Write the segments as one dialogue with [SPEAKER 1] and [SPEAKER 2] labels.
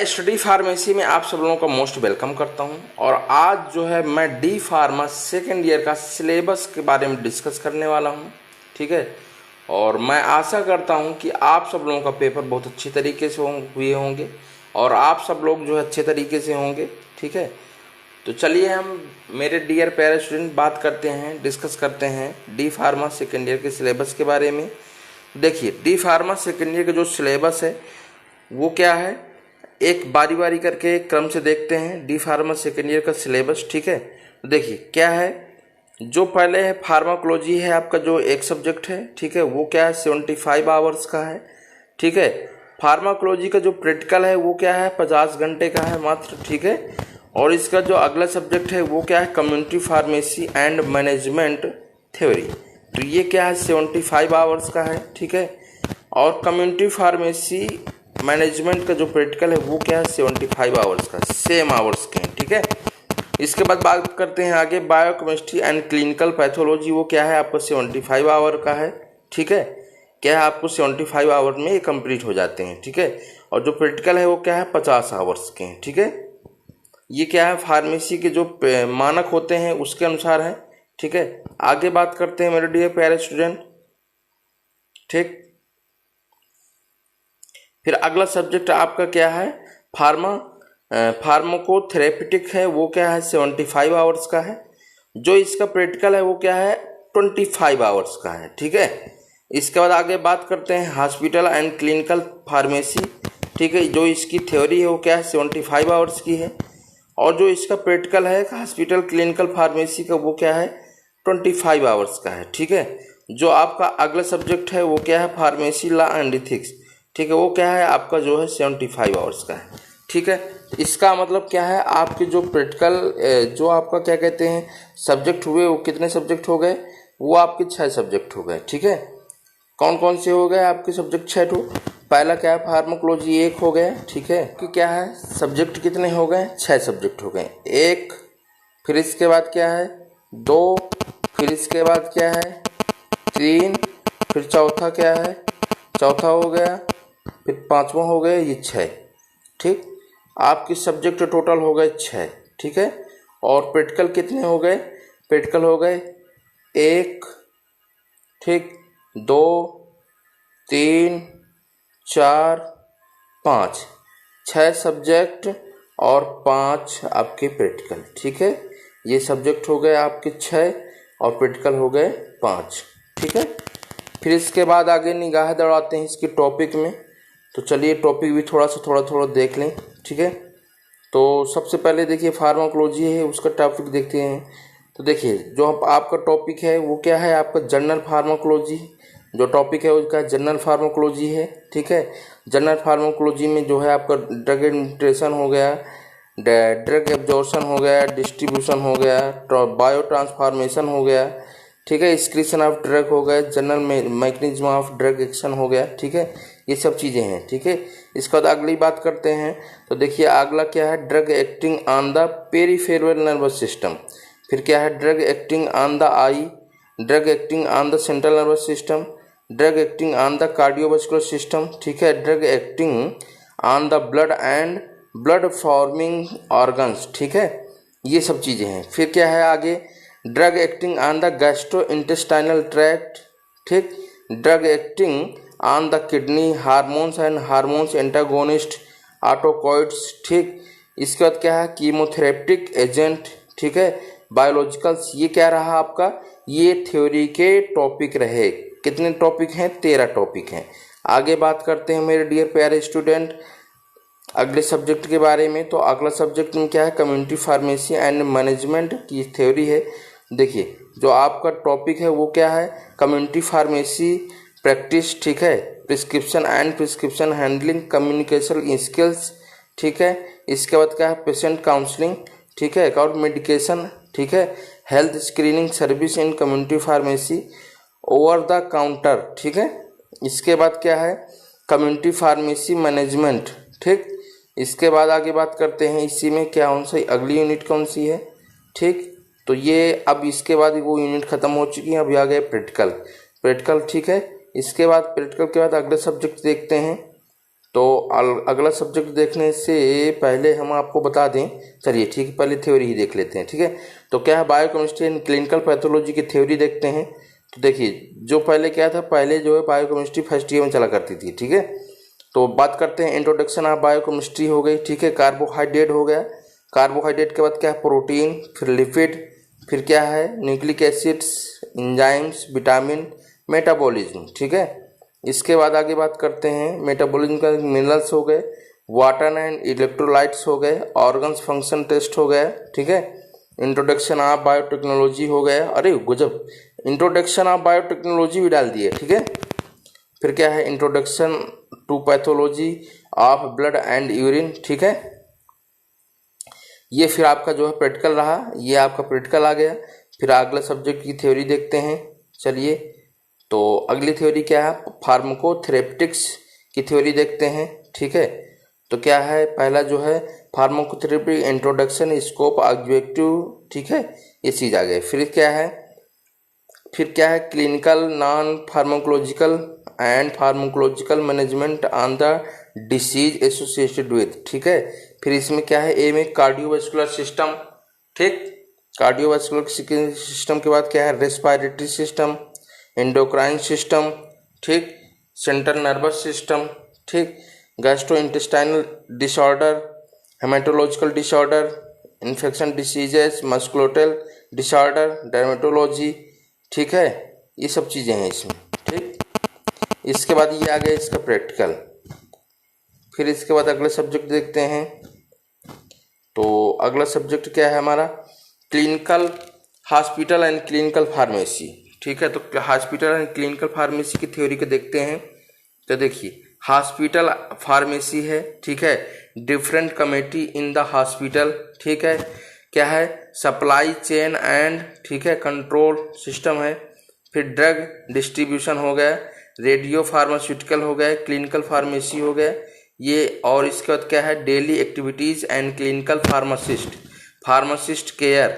[SPEAKER 1] Study pharmacy में आप सब लोगों का मोस्ट वेलकम करता हूं। और आज जो है मैं डी फार्मा सेकेंड ईयर का सिलेबस के बारे में डिस्कस करने वाला हूं। ठीक है, और मैं आशा करता हूं कि आप सब लोगों का पेपर बहुत अच्छी तरीके से हुए होंगे और आप सब लोग जो है अच्छे तरीके से होंगे। ठीक है, तो चलिए हम मेरे डियर प्यारे स्टूडेंट बात करते हैं, डिस्कस करते हैं डी फार्मा सेकेंड ईयर के सिलेबस के बारे में। देखिए, डी फार्मा सेकेंड ईयर का जो सिलेबस है वो क्या है, एक बारी बारी करके क्रम से देखते हैं डी फार्मा सेकेंड ईयर का सिलेबस। ठीक है, तो देखिए क्या है, जो पहले है फार्माकोलॉजी है आपका, जो एक सब्जेक्ट है। ठीक है, वो क्या है 75 आवर्स का है। ठीक है, फार्माकोलॉजी का जो प्रैक्टिकल है वो क्या है 50 घंटे का है मात्र। ठीक है, और इसका जो अगला सब्जेक्ट है वो क्या है community pharmacy and management theory, तो ये क्या है 75 आवर्स का है। ठीक है, और कम्युनिटी फार्मेसी मैनेजमेंट का जो प्रैक्टिकल है वो क्या है 75 आवर्स का, सेम आवर्स के हैं। ठीक है, इसके बाद बात करते हैं आगे बायोकेमिस्ट्री एंड क्लिनिकल पैथोलॉजी, वो क्या है आपको 75 आवर का है। ठीक है, क्या है आपको 75 आवर में ये कंप्लीट हो जाते हैं। ठीक है, और जो प्रैक्टिकल है वो क्या है 50 आवर्स के हैं। ठीक है, ये क्या है फार्मेसी के जो मानक होते हैं उसके अनुसार है। ठीक है, आगे बात करते हैं मेरे डियर प्यारे स्टूडेंट। ठीक, फिर अगला सब्जेक्ट आपका क्या है फार्माकोथेरेप्यूटिक है, वो क्या है 75 आवर्स का है। जो इसका प्रैक्टिकल है वो क्या है 25 आवर्स का है। ठीक है, इसके बाद आगे बात करते हैं हॉस्पिटल एंड क्लिनिकल फार्मेसी। ठीक है, जो इसकी थ्योरी है वो क्या है 75 आवर्स की है, और जो इसका प्रैक्टिकल है हॉस्पिटल क्लिनिकल फार्मेसी का वो क्या है 25 आवर्स का है। ठीक है, जो आपका अगला सब्जेक्ट है वो क्या है फार्मेसी लॉ एंड एथिक्स। ठीक है, वो क्या है आपका जो है 75 आवर्स का है। ठीक है, इसका मतलब क्या है आपके जो प्रैक्टिकल जो आपका क्या कहते हैं सब्जेक्ट हुए वो कितने सब्जेक्ट हो गए, वो आपके 6 सब्जेक्ट हो गए। ठीक है, कौन कौन से हो गए आपके सब्जेक्ट 6 तो पहला क्या है फार्माकोलॉजी 1 हो गया। ठीक है, कि क्या है सब्जेक्ट कितने हो गए 6 सब्जेक्ट हो गए, 1, फिर इसके बाद क्या है 2, फिर इसके बाद क्या है 3, फिर चौथा क्या है चौथा हो गया, फिर 5वां हो गया, ये 6। ठीक, आपके सब्जेक्ट टोटल हो गए 6। ठीक है, और प्रैक्टिकल कितने हो गए, प्रैक्टिकल हो गए 1, ठीक 2, 3, 4, 5, 6 सब्जेक्ट और 5 आपके प्रैक्टिकल। ठीक है, ये सब्जेक्ट हो गए आपके 6 और प्रैक्टिकल हो गए 5। ठीक है, फिर इसके बाद आगे निगाह दौड़ाते हैं इसके टॉपिक में। तो चलिए टॉपिक भी थोड़ा देख लें। ठीक है, तो सबसे पहले देखिए फार्माकोलॉजी है उसका टॉपिक देखते हैं। तो देखिए जो आपका टॉपिक है वो क्या है आपका जनरल फार्माकोलॉजी, जो टॉपिक है उसका जनरल फार्माकोलॉजी है। ठीक है, जनरल फार्माकोलॉजी में जो है आपका ड्रग एडमिनिस्ट्रेशन हो गया, ड्रग एब्जॉर्प्शन हो गया, डिस्ट्रीब्यूशन हो गया, बायो ट्रांसफॉर्मेशन हो गया। ठीक है, एक्सक्रीशन ऑफ ड्रग हो गया, general mechanism of drug action हो गया। ठीक है, ये सब चीज़ें हैं। ठीक है, इसके बाद अगली बात करते हैं। तो देखिए अगला क्या है drug acting on the peripheral nervous system, फिर क्या है drug acting on the I, drug acting on the central nervous system, drug acting on the cardiovascular system. ठीक है, drug acting on the blood and blood forming organs. ठीक है, ये सब चीज़ें हैं। फिर क्या है आगे drug acting on the gastrointestinal tract. ठीक, drug acting on the kidney, hormones and hormones antagonist, autacoids. ठीक, इसके बाद क्या है कीमोथेरेप्टिक एजेंट। ठीक है, बायोलॉजिकल्स। ये क्या रहा आपका, ये थ्योरी के टॉपिक रहे। कितने टॉपिक हैं 13 टॉपिक हैं। आगे बात करते हैं मेरे डियर प्यारे स्टूडेंट अगले सब्जेक्ट के बारे में। तो अगला सब्जेक्ट में क्या है कम्युनिटी फार्मेसी एंड मैनेजमेंट की थ्योरी है। देखिए जो आपका टॉपिक है वो क्या है कम्युनिटी फार्मेसी प्रैक्टिस। ठीक है, prescription and prescription handling, communication skills. ठीक है, इसके बाद क्या है पेशेंट काउंसलिंग। ठीक है, और मेडिकेशन। ठीक है, health screening service in community pharmacy, over the counter. ठीक है, इसके बाद क्या है कम्युनिटी फार्मेसी मैनेजमेंट। ठीक, इसके बाद आगे बात करते हैं इसी में क्या कौन सी अगली यूनिट कौन सी है। ठीक, तो ये अब इसके बाद वो यूनिट खत्म हो चुकी है, अभी आ गए प्रैक्टिकल। ठीक है, इसके बाद प्रैक्टिकल के बाद अगले सब्जेक्ट देखते हैं। तो अगला सब्जेक्ट देखने से पहले हम आपको बता दें, चलिए ठीक है, पहले थ्योरी ही देख लेते हैं। ठीक है, तो क्या है बायोकेमिस्ट्री एंड क्लिनिकल पैथोलॉजी की थ्योरी देखते हैं। तो देखिए जो पहले क्या था, पहले जो है बायोकेमिस्ट्री फर्स्ट ईयर में चला करती थी। ठीक है, तो बात करते हैं इंट्रोडक्शन ऑफ बायोकेमिस्ट्री हो गई। ठीक है, कार्बोहाइड्रेट हो गया, कार्बोहाइड्रेट के बाद क्या है प्रोटीन, फिर लिपिड, फिर क्या है nucleic acids, enzymes, vitamin, metabolism. ठीक है, इसके बाद आगे बात करते हैं मेटाबॉलिज्म का, मिनरल्स हो गए, वाटर एंड इलेक्ट्रोलाइट्स हो गए, ऑर्गन्स फंक्शन टेस्ट हो गया। ठीक है, इंट्रोडक्शन ऑफ बायोटेक्नोलॉजी हो गया, अरे गजब, इंट्रोडक्शन ऑफ बायोटेक्नोलॉजी भी डाल दिए। ठीक है, फिर क्या है introduction to pathology of blood and urine. ठीक है, ये फिर आपका जो है प्रैक्टिकल रहा, ये आपका प्रैक्टिकल आ गया। फिर अगला सब्जेक्ट की थ्योरी देखते हैं। चलिए, तो अगली थ्योरी क्या है, फार्माकोथेरेपिटिक्स की थ्योरी देखते हैं। ठीक है, तो क्या है पहला जो है फार्माकोथेरेपी इंट्रोडक्शन, स्कोप, ऑब्जेक्टिव। ठीक है, ये चीज़ आ गई। फिर क्या है clinical non pharmacological and pharmacological management on the disease associated with. ठीक है, फिर इसमें क्या है ए में कार्डियोवास्कुलर सिस्टम। ठीक, कार्डियोवास्कुलर सिस्टम के बाद क्या है रेस्पिरेटरी सिस्टम, एंडोक्राइन सिस्टम, ठीक, सेंट्रल नर्वस सिस्टम, ठीक, gastrointestinal disorder, haematological disorder, infection diseases, musculoskeletal disorder, dermatology. ठीक है, ये सब चीज़ें हैं इसमें। ठीक, इसके बाद ये आ गया इसका प्रैक्टिकल। फिर इसके बाद अगला सब्जेक्ट देखते हैं। तो अगला सब्जेक्ट क्या है हमारा, clinical hospital and clinical pharmacy. ठीक है, तो हॉस्पिटल एंड क्लिनिकल फार्मेसी की थ्योरी को देखते हैं। तो देखिए हॉस्पिटल फार्मेसी है। ठीक है, different committee in the hospital. ठीक है, क्या है सप्लाई चेन एंड, ठीक है, कंट्रोल सिस्टम है। फिर ड्रग डिस्ट्रीब्यूशन हो गया, रेडियो फार्मास्यूटिकल हो गया, क्लिनिकल फार्मेसी हो गया ये। और इसके बाद क्या है daily activities and clinical pharmacist care.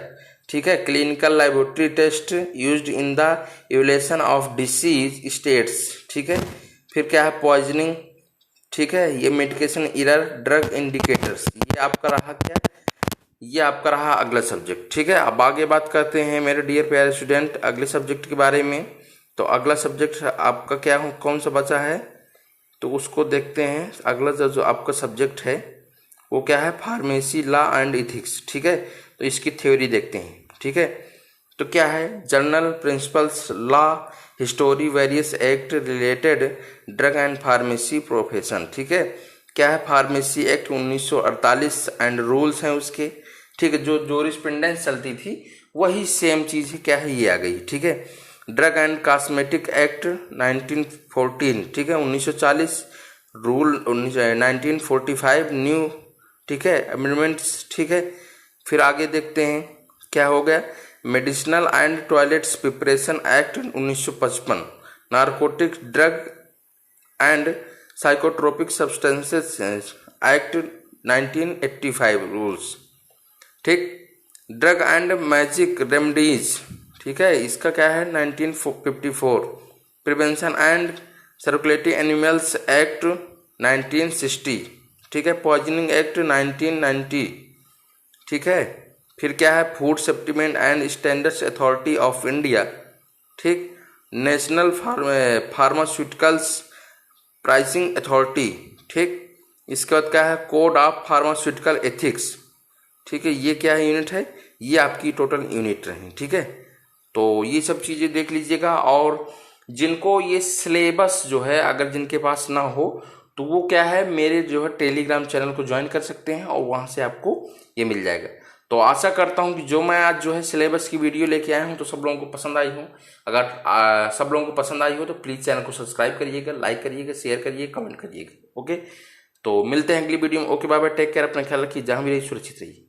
[SPEAKER 1] ठीक है, clinical laboratory test used in the evaluation of disease states. ठीक है, फिर क्या है पॉइजनिंग। ठीक है, ये मेडिकेशन एरर, ड्रग इंडिकेटर्स। ये आपका रहा क्या, ये आपका रहा अगला सब्जेक्ट। ठीक है, अब आगे बात करते हैं मेरे डियर प्यारे स्टूडेंट अगले सब्जेक्ट के बारे में। तो अगला सब्जेक्ट आपका क्या कौन सा बचा है, तो उसको देखते हैं। अगला जो आपका सब्जेक्ट है वो क्या है फार्मेसी लॉ एंड इथिक्स। ठीक है, तो इसकी थ्योरी देखते हैं। ठीक है, तो क्या है general principles, law, history, various act related drug and pharmacy profession. ठीक है, क्या है फार्मेसी एक्ट 1948 एंड रूल्स हैं उसके। ठीक है, जो जूरिस्प्रूडेंस चलती थी वही सेम चीज़ ही क्या है ये आ गई। ठीक है, ड्रग एंड कॉस्मेटिक एक्ट 1914। ठीक है, 1940 रूल 1945 न्यू, ठीक है, अमेंडमेंट्स। ठीक है, फिर आगे देखते हैं क्या हो गया medicinal and toilets preparation act 1955, narcotic drug and psychotropic substances act 1985 rules. ठीक, ड्रग एंड मैजिक रेमडीज। ठीक है, इसका क्या है 1954, prevention and circulatory animals act 1960। ठीक है, पॉइजनिंग एक्ट 1990। ठीक है, फिर क्या है food supplement and standards authority of India. ठीक, नेशनल फार्मास्यूटिकल्स प्राइसिंग अथॉरिटी। ठीक, इसके बाद क्या है कोड ऑफ फार्मास्यूटिकल एथिक्स। ठीक है, ये क्या है यूनिट है, ये आपकी टोटल यूनिट रही। ठीक है, तो ये सब चीज़ें देख लीजिएगा। और जिनको ये सिलेबस जो है अगर जिनके पास ना हो तो वो क्या है मेरे जो है टेलीग्राम चैनल को ज्वाइन कर सकते हैं और वहाँ से आपको ये मिल जाएगा। तो आशा करता हूँ कि जो मैं आज जो है सिलेबस की वीडियो लेके आया हूँ तो सब लोगों को पसंद आई हो। अगर सब लोगों को पसंद आई हो तो प्लीज़ चैनल को सब्सक्राइब करिएगा, लाइक करिएगा, शेयर करिएगा, कमेंट करिएगा। ओके, तो मिलते हैं अगली वीडियो में। Okay, bye bye, take care, अपना ख्याल रखिए, जहाँ भी रहिए सुरक्षित रहिए।